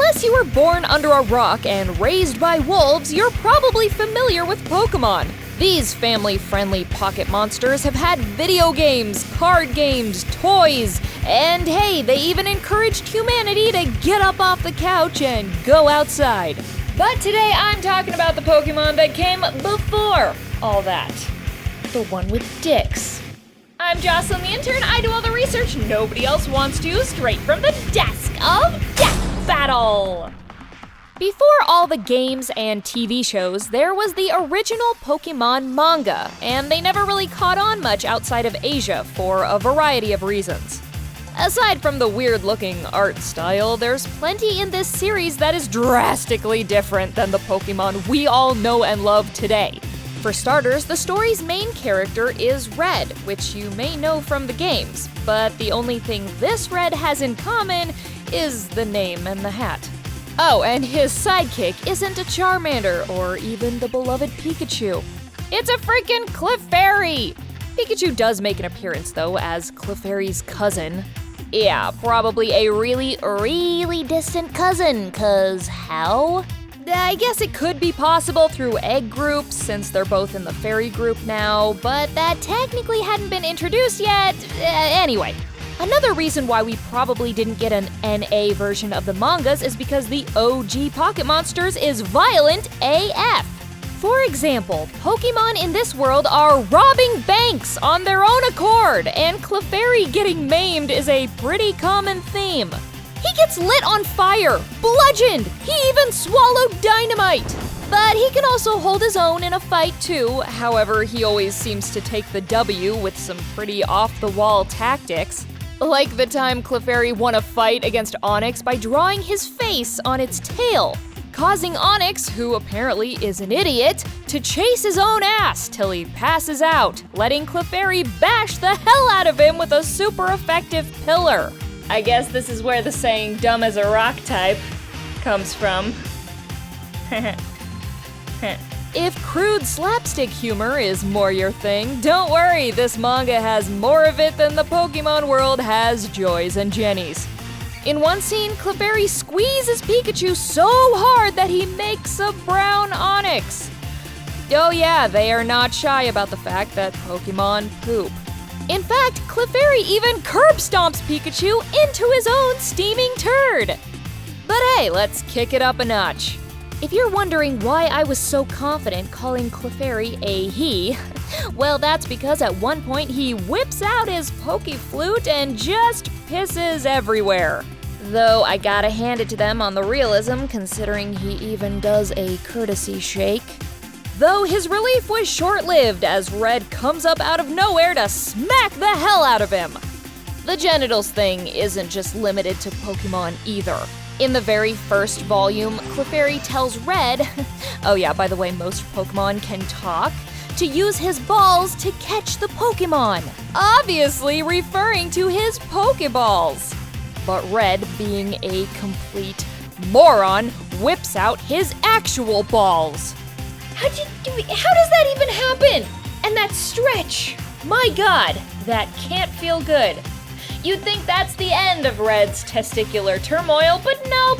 Unless you were born under a rock and raised by wolves, you're probably familiar with Pokemon. These family-friendly pocket monsters have had video games, card games, toys, and hey, they even encouraged humanity to get up off the couch and go outside. But today I'm talking about the Pokemon that came before all that. The one with dicks. I'm Jocelyn, the intern. I do all the research nobody else wants to, straight from the desk of Death Battle. Before all the games and TV shows, there was the original Pokemon manga, and they never really caught on much outside of Asia for a variety of reasons. Aside from the weird-looking art style, there's plenty in this series that is drastically different than the Pokemon we all know and love today. For starters, the story's main character is Red, which you may know from the games, but the only thing this Red has in common is the name and the hat. Oh, and his sidekick isn't a Charmander or even the beloved Pikachu. It's a freaking Clefairy! Pikachu does make an appearance, though, as Clefairy's cousin. Yeah, probably a really, really distant cousin, 'cause how? I guess it could be possible through egg groups, since they're both in the fairy group now, but that technically hadn't been introduced yet. Anyway. Another reason why we probably didn't get an NA version of the mangas is because the OG Pocket Monsters is violent AF. For example, Pokemon in this world are robbing banks on their own accord, and Clefairy getting maimed is a pretty common theme. He gets lit on fire, bludgeoned, he even swallowed dynamite. But he can also hold his own in a fight too, however he always seems to take the W with some pretty off-the-wall tactics. Like the time Clefairy won a fight against Onix by drawing his face on its tail, causing Onix, who apparently is an idiot, to chase his own ass till he passes out, letting Clefairy bash the hell out of him with a super effective pillar. I guess this is where the saying dumb as a rock type comes from. If crude slapstick humor is more your thing, don't worry, this manga has more of it than the Pokemon world has Joys and Jennies. In one scene, Clefairy squeezes Pikachu so hard that he makes a brown Onix. Oh yeah, they are not shy about the fact that Pokemon poop. In fact, Clefairy even curb stomps Pikachu into his own steaming turd. But hey, let's kick it up a notch. If you're wondering why I was so confident calling Clefairy a he, well, that's because at one point he whips out his Pokeflute and just pisses everywhere. Though I gotta hand it to them on the realism, considering he even does a courtesy shake. Though his relief was short-lived as Red comes up out of nowhere to smack the hell out of him. The genitals thing isn't just limited to Pokemon either. In the very first volume, Clefairy tells Red, oh yeah, by the way, most Pokemon can talk, to use his balls to catch the Pokemon, obviously referring to his Pokeballs. But Red, being a complete moron, whips out his actual balls. How does that even happen? And that stretch? My God, that can't feel good. You'd think that's the end of Red's testicular turmoil, but nope.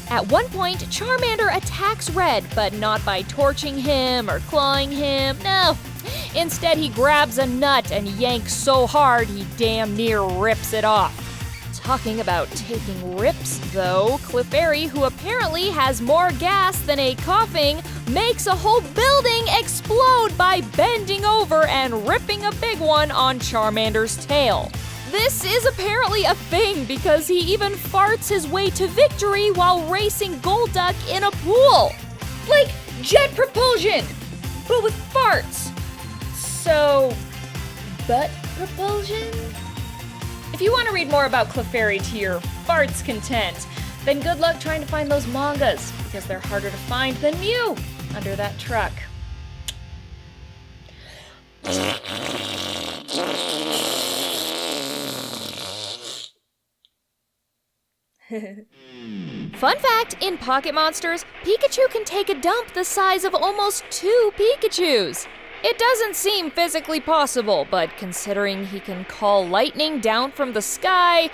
At one point, Charmander attacks Red, but not by torching him or clawing him, no. Instead, he grabs a nut and yanks so hard he damn near rips it off. Talking about taking rips, though, Clefairy, who apparently has more gas than a coughing, makes a whole building explode by bending over and ripping a big one on Charmander's tail. This is apparently a thing because he even farts his way to victory while racing Golduck in a pool. Like jet propulsion, but with farts. So, butt propulsion? If you want to read more about Clefairy to your farts content, then good luck trying to find those mangas, because they're harder to find than you under that truck. Fun fact, in Pocket Monsters, Pikachu can take a dump the size of almost 2 Pikachus. It doesn't seem physically possible, but considering he can call lightning down from the sky,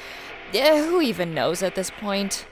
who even knows at this point?